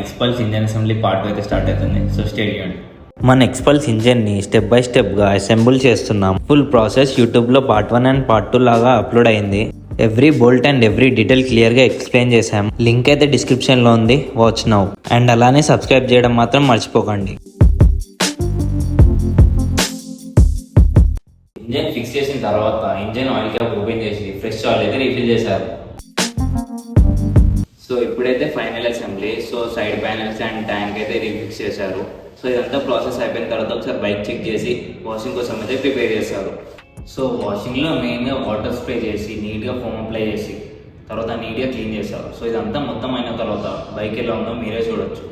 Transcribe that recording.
ఎక్స్పల్స్ engine assembly part అయితే start అవుతుంది. So stay tuned. మన ఎక్స్పల్స్ ఇంజన్ని స్టెప్ బై స్టెప్గా అసెంబుల్ చేస్తున్నాం. ఫుల్ ప్రాసెస్ యూట్యూబ్లో పార్ట్ 1 అండ్ పార్ట్ 2 లాగా అప్లోడ్ అయింది. Every bolt and every detail క్లియర్గా ఎక్స్ప్లెయిన్ చేశాం. లింక్ అయితే డిస్క్రిప్షన్లో ఉంది, వాచ్ నౌ. అండ్ అలానే సబ్స్క్రైబ్ చేయడం మాత్రం మర్చిపోకండి. ఇంజన్ ఫిక్స్ చేసిన తర్వాత ఇంజన్ ఆయిల్ క్యాప్ ఓపెన్ చేసి ఫ్రెష్ ఆయిల్ అయితే రీఫిల్ చేశారు. సో ఇప్పుడైతే final assembly. So side panels and tank అయితే రీఫిక్స్ చేశారు. సో ఇదంతా ప్రాసెస్ అయిపోయిన తర్వాత ఒకసారి బైక్ చెక్ చేసి వాషింగ్ కోసం అయితే ప్రిపేర్ చేశారు. సో వాషింగ్లో మెయిన్గా వాటర్ స్ప్రే చేసి నీట్గా ఫోమ్ అప్లై చేసి తర్వాత నీట్గా క్లీన్ చేశారు. సో ఇదంతా మొత్తం అయిన తర్వాత బైక్ ఎలా ఉందో మీరే చూడొచ్చు.